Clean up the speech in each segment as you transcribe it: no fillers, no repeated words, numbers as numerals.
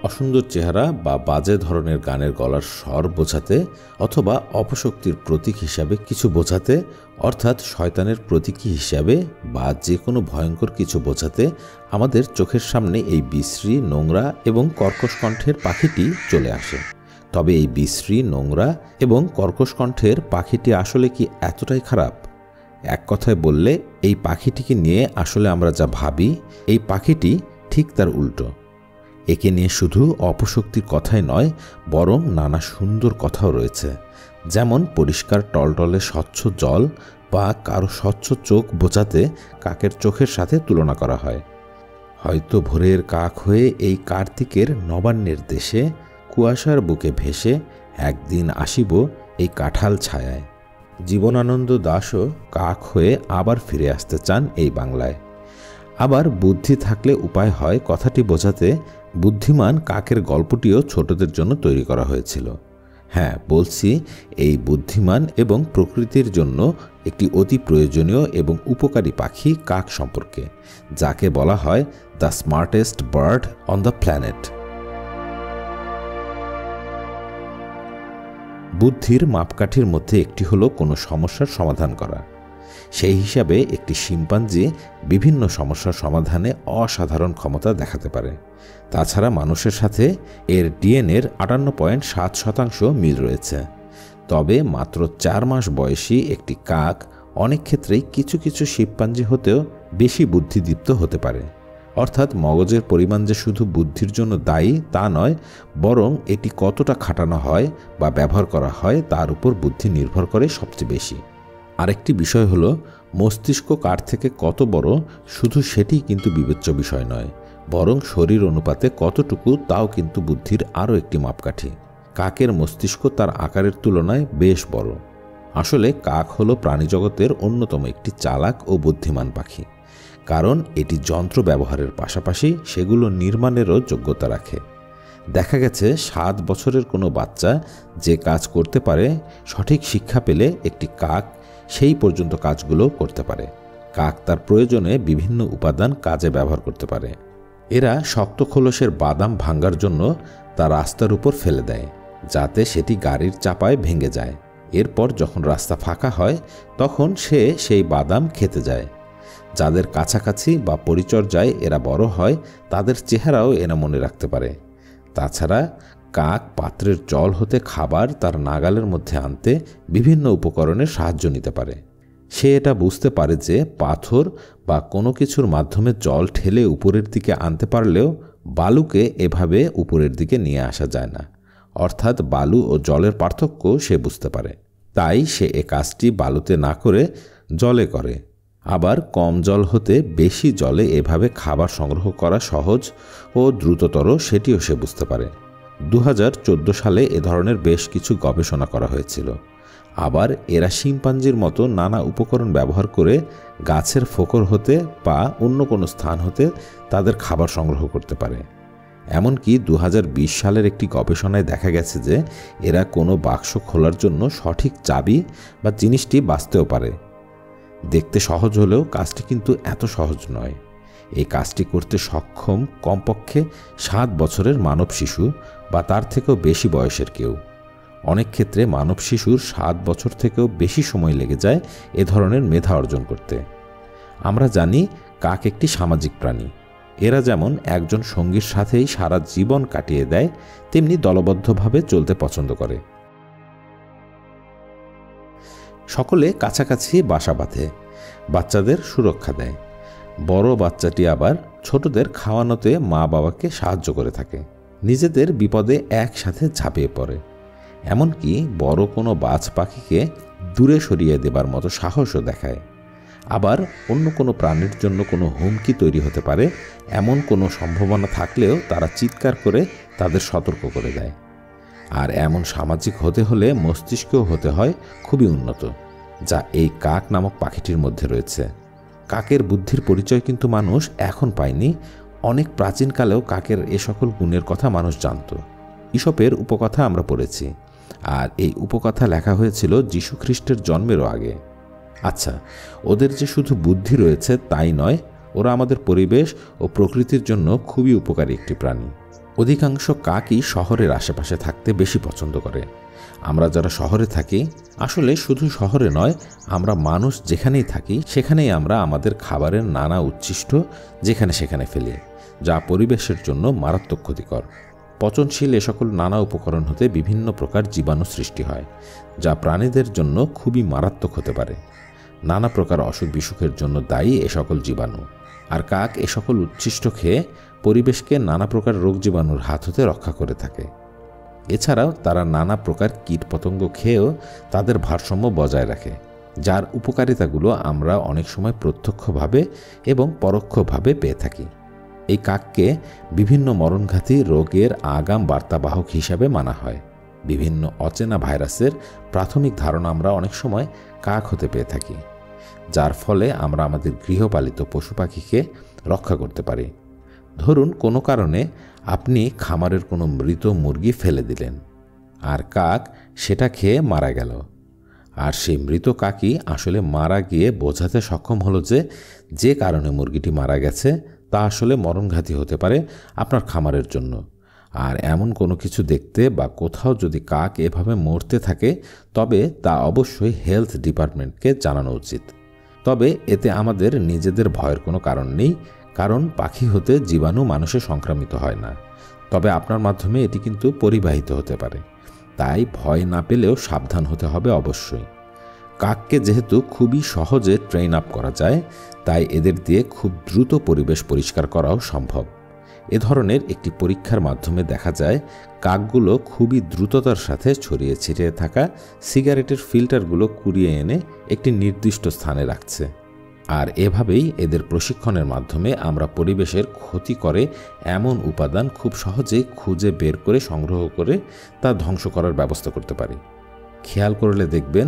অসুন্দর চেহারা বা বাজে ধরনের গানের গলার স্বর বোঝাতে, অথবা অপশক্তির প্রতীক হিসাবে কিছু বোঝাতে, অর্থাৎ শয়তানের প্রতীকী হিসাবে বা যে কোনো ভয়ঙ্কর কিছু বোঝাতে আমাদের চোখের সামনে এই বিশ্রী, নোংরা এবং কর্কশ কণ্ঠের পাখিটি চলে আসে। তবে এই বিশ্রী, নোংরা এবং কর্কশ কণ্ঠের পাখিটি আসলে কি এতটাই খারাপ? এক কথায় বললে, এই পাখিটিকে নিয়ে আসলে আমরা যা ভাবি, এই পাখিটি ঠিক তার উল্টো। একে নিয়ে শুধু অপশক্তির কথাই নয়, বরং নানা সুন্দর কথাও রয়েছে। যেমন পরিষ্কার টলটলে স্বচ্ছ জল বা কারো স্বচ্ছ চোখ বোঝাতে কাকের চোখের সাথে তুলনা করা হয়। হয়তো ভোরের কাক হয়ে এই কার্তিকের নবান্নের দেশে কুয়াশার বুকে ভেসে একদিন আসিব এই কাঁঠাল ছায়ায়। জীবনানন্দ দাশও কাক হয়ে আবার ফিরে আসতে চান এই বাংলায়। আবার বুদ্ধি থাকলে উপায় হয় কথাটি বোঝাতে বুদ্ধিমান কাকের গল্পটিও ছোটদের জন্য তৈরি করা হয়েছিল। হ্যাঁ, বলছি এই বুদ্ধিমান এবং প্রকৃতির জন্য একটি অতি প্রয়োজনীয় এবং উপকারী পাখি কাক সম্পর্কে, যাকে বলা হয় the smartest bird on the planet. বুদ্ধির মাপকাঠির মধ্যে একটি হলো কোনো সমস্যার সমাধান করা। সেই হিসাবে একটি শিম্পাঞ্জি বিভিন্ন সমস্যার সমাধানে অসাধারণ ক্ষমতা দেখাতে পারে। তাছাড়া মানুষের সাথে এর ডিএনএর 58.7% মিল রয়েছে। তবে মাত্র 4 মাস বয়সী একটি কাক অনেক ক্ষেত্রেই কিছু কিছু শিম্পাঞ্জি হতেও বেশি বুদ্ধিদীপ্ত হতে পারে। অর্থাৎ মগজের পরিমাণ যে শুধু বুদ্ধির জন্য দায়ী তা নয়, বরং এটি কতটা খাটানো হয় বা ব্যবহার করা হয় তার উপর বুদ্ধি নির্ভর করে সবচেয়ে বেশি। আরেকটি বিষয় হলো, মস্তিষ্ক কার থেকে কত বড় শুধু সেটিই কিন্তু বিবেচ্য বিষয় নয়, বরং শরীর অনুপাতে কতটুকু তাও কিন্তু বুদ্ধির আরও একটি মাপকাঠি। কাকের মস্তিষ্ক তার আকারের তুলনায় বেশ বড়। আসলে কাক হলো প্রাণীজগতের অন্যতম একটি চালাক ও বুদ্ধিমান পাখি, কারণ এটি যন্ত্র ব্যবহারের পাশাপাশি সেগুলো নির্মাণেরও যোগ্যতা রাখে। দেখা গেছে 7 বছরের কোনো বাচ্চা যে কাজ করতে পারে, সঠিক শিক্ষা পেলে একটি কাক সেই পর্যন্ত কাজগুলো করতে পারে। কাক তার প্রয়োজনে বিভিন্ন উপাদান কাজে ব্যবহার করতে পারে। এরা শক্ত খোলসের বাদাম ভাঙার জন্য তা রাস্তার উপর ফেলে দেয়, যাতে সেটি গাড়ির চাপায় ভেঙে যায়। এরপর যখন রাস্তা ফাঁকা হয় তখন সে সেই বাদাম খেতে যায়। যাদের কাছাকাছি বা পরিচর্যায় এরা বড় হয় তাদের চেহারাও এরা মনে রাখতে পারে। তাছাড়া কাক পাত্রের জল হতে খাবার তার নাগালের মধ্যে আনতে বিভিন্ন উপকরণের সাহায্য নিতে পারে। সে এটা বুঝতে পারে যে পাথর বা কোনো কিছুর মাধ্যমে জল ঠেলে উপরের দিকে আনতে পারলেও বালুকে এভাবে উপরের দিকে নিয়ে আসা যায় না। অর্থাৎ বালু ও জলের পার্থক্য সে বুঝতে পারে। তাই সে এ কাজটি বালুতে না করে জলে করে। আবার কম জল হতে বেশি জলে এভাবে খাবার সংগ্রহ করা সহজ ও দ্রুততর সেটিও সে বুঝতে পারে। 2014 সালে এ ধরনের বেশ কিছু গবেষণা করা হয়েছিল। আবার এরা শিম্পাঞ্জির মতো নানা উপকরণ ব্যবহার করে গাছের ফোকর হতে বা অন্য কোনো স্থান হতে তাদের খাবার সংগ্রহ করতে পারে। এমনকি 2020 সালের একটি গবেষণায় দেখা গেছে যে এরা কোনো বাক্স খোলার জন্য সঠিক চাবি বা জিনিসটি বাছতেও পারে। দেখতে সহজ হলেও কাজটি কিন্তু এত সহজ নয়। এই কাজটি করতে সক্ষম কমপক্ষে 7 বছরের মানব শিশু বা তার থেকেও বেশি বয়সের কেউ। অনেক ক্ষেত্রে মানব শিশুর 7 বছর থেকেও বেশি সময় লেগে যায় এ ধরনের মেধা অর্জন করতে। আমরা জানি কাক একটি সামাজিক প্রাণী। এরা যেমন একজন সঙ্গীর সাথেই সারা জীবন কাটিয়ে দেয়, তেমনি দলবদ্ধভাবে চলতে পছন্দ করে। সকলে কাছাকাছি বাসা বাঁধে, বাচ্চাদের সুরক্ষা দেয়। বড় বাচ্চাটি আবার ছোটদের খাওয়ানোতে মা বাবাকে সাহায্য করে থাকে। নিজেদের বিপদে একসাথে ঝাঁপিয়ে পড়ে। এমনকি বড় কোনো বাজ পাখিকে দূরে সরিয়ে দেবার মতো সাহসও দেখায়। আবার অন্য কোনো প্রাণীর জন্য কোনো হুমকি তৈরি হতে পারে এমন কোনো সম্ভাবনা থাকলেও তারা চিৎকার করে তাদের সতর্ক করে দেয়। আর এমন সামাজিক হতে হলে মস্তিষ্কও হতে হয় খুবই উন্নত, যা এই কাক নামক পাখিটির মধ্যে রয়েছে। কাকের বুদ্ধির পরিচয় কিন্তু মানুষ এখন পায়নি। অনেক প্রাচীনকালেও কাকের এ সকল গুণের কথা মানুষ জানত। ঈশপের উপকথা আমরা পড়েছি, আর এই উপকথা লেখা হয়েছিল যীশু খ্রিস্টের জন্মেরও আগে। আচ্ছা, ওদের যে শুধু বুদ্ধি রয়েছে তাই নয়, ওরা আমাদের পরিবেশ ও প্রকৃতির জন্য খুবই উপকারী একটি প্রাণী। অধিকাংশ কাকই শহরের আশেপাশে থাকতে বেশি পছন্দ করে। আমরা যারা শহরে থাকি, আসলে শুধু শহরে নয়, আমরা মানুষ যেখানেই থাকি সেখানেই আমরা আমাদের খাবারের নানা উচ্ছিষ্ট যেখানে সেখানে ফেলি, যা পরিবেশের জন্য মারাত্মক ক্ষতিকর। পচনশীল এ সকল নানা উপকরণ হতে বিভিন্ন প্রকার জীবাণু সৃষ্টি হয়, যা প্রাণীদের জন্য খুবই মারাত্মক হতে পারে। নানা প্রকার অসুখ বিসুখের জন্য দায়ী এ সকল জীবাণু। আর কাক এ সকল উচ্ছিষ্ট খেয়ে পরিবেশকে নানা প্রকার রোগ জীবাণুর হাত হতে রক্ষা করে থাকে। এছাড়াও তারা নানা প্রকার কীটপতঙ্গ খেয়েও তাদের ভারসাম্য বজায় রাখে, যার উপকারিতাগুলো আমরা অনেক সময় প্রত্যক্ষভাবে এবং পরোক্ষভাবে পেয়ে থাকি। এই কাককে বিভিন্ন মরণঘাতী রোগের আগাম বার্তাবাহক হিসাবে মানা হয়। বিভিন্ন অচেনা ভাইরাসের প্রাথমিক ধারণা আমরা অনেক সময় কাক হতে পেয়ে থাকি, যার ফলে আমরা আমাদের গৃহপালিত পশু পাখিকে রক্ষা করতে পারি। ধরুন কোনো কারণে আপনি খামারের কোনো মৃত মুরগি ফেলে দিলেন, আর কাক সেটা খেয়ে মারা গেল। আর সেই মৃত কাকই আসলে মারা গিয়ে বোঝাতে সক্ষম হলো যে কারণে মুরগিটি মারা গেছে তা আসলে মরণঘাতী হতে পারে আপনার খামারের জন্য। আর এমন কোনো কিছু দেখতে বা কোথাও যদি কাক এভাবে মরতে থাকে, তবে তা অবশ্যই হেলথ ডিপার্টমেন্টকে জানানো উচিত। তবে এতে আমাদের নিজেদের ভয়ের কোনো কারণ নেই, কারণ পাখি হতে জীবাণু মানুষে সংক্রামিত হয় না, তবে আপনার মাধ্যমে এটি কিন্তু পরিবাহিত হতে পারে। তাই ভয় না পেলেও সাবধান হতে হবে অবশ্যই। কাককে যেহেতু খুবই সহজে ট্রেন আপ করা যায়, তাই এদের দিয়ে খুব দ্রুত পরিবেশ পরিষ্কার করাও সম্ভব। এ ধরনের একটি পরীক্ষার মাধ্যমে দেখা যায় কাকগুলো খুবই দ্রুততার সাথে ছড়িয়ে ছিটিয়ে থাকা সিগারেটের ফিল্টারগুলো কুড়িয়ে এনে একটি নির্দিষ্ট স্থানে রাখছে। আর এভাবেই এদের প্রশিক্ষণের মাধ্যমে আমরা পরিবেশের ক্ষতি করে এমন উপাদান খুব সহজেই খুঁজে বের করে সংগ্রহ করে তা ধ্বংস করার ব্যবস্থা করতে পারি। খেয়াল করলে দেখবেন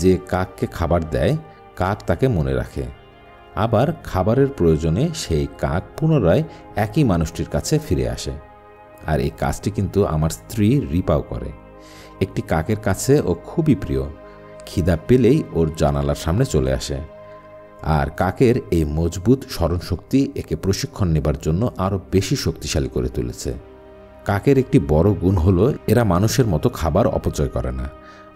যে কাককে খাবার দেয়, কাক তাকে মনে রাখে। আবার খাবারের প্রয়োজনে সেই কাক পুনরায় একই মানুষটির কাছে ফিরে আসে। আর এই কাজটি কিন্তু আমার স্ত্রী রিপাও করে। একটি কাকের কাছে ও খুবই প্রিয়, খিদা পেলেই ওর জানালার সামনে চলে আসে। আর কাকের এই মজবুত স্মরণশক্তি একে প্রশিক্ষণ নেবার জন্য আরও বেশি শক্তিশালী করে তুলেছে। কাকের একটি বড় গুণ হলো এরা মানুষের মতো খাবার অপচয় করে না,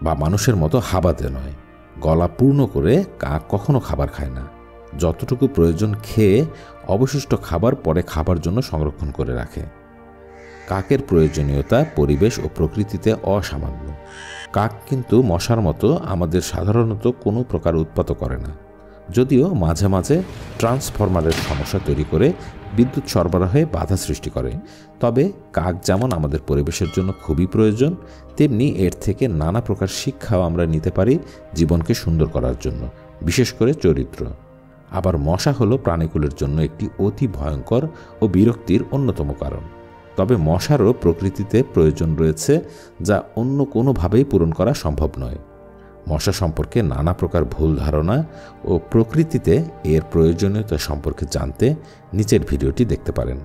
বা মানুষের মতো হাবাতে নয়। গলা পূর্ণ করে কাক কখনো খাবার খায় না। যতটুকু প্রয়োজন খেয়ে অবশিষ্ট খাবার পরে খাবার জন্য সংরক্ষণ করে রাখে। কাকের প্রয়োজনীয়তা পরিবেশ ও প্রকৃতিতে অসামান্য। কাক কিন্তু মশার মতো আমাদের সাধারণত কোনো প্রকার উৎপাত করে না, যদিও মাঝে মাঝে ট্রান্সফরমারের সমস্যা তৈরি করে বিদ্যুৎ সরবরাহে বাধা সৃষ্টি করে। তবে কাক যেমন আমাদের পরিবেশের জন্য খুবই প্রয়োজন, তেমনি এর থেকে নানা প্রকার শিক্ষাও আমরা নিতে পারি জীবনকে সুন্দর করার জন্য, বিশেষ করে চরিত্র। আবার মশা হলো প্রাণীকুলের জন্য একটি অতি ভয়ঙ্কর ও বিরক্তির অন্যতম কারণ। তবে মশারও প্রকৃতিতে প্রয়োজন রয়েছে, যা অন্য কোনোভাবেই পূরণ করা সম্ভব নয়। মশা সম্পর্কে নানা প্রকার ভুল ধারণা ও প্রকৃতিতে এর প্রয়োজনীয়তা সম্পর্কে জানতে নিচের ভিডিওটি দেখতে পারেন।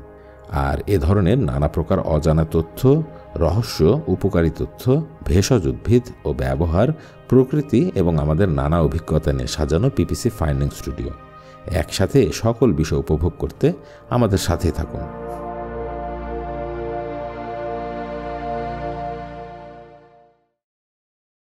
আর এ ধরনের নানা প্রকার অজানা তথ্য, রহস্য, উপকারী তথ্য, ভেষজ উদ্ভিদ ও ব্যবহার, প্রকৃতি এবং আমাদের নানা অভিজ্ঞতা নিয়ে সাজানো পিপিসি ফাইন্ডিং স্টুডিও। একসাথে সকল বিষয় উপভোগ করতে আমাদের সাথেই থাকুন।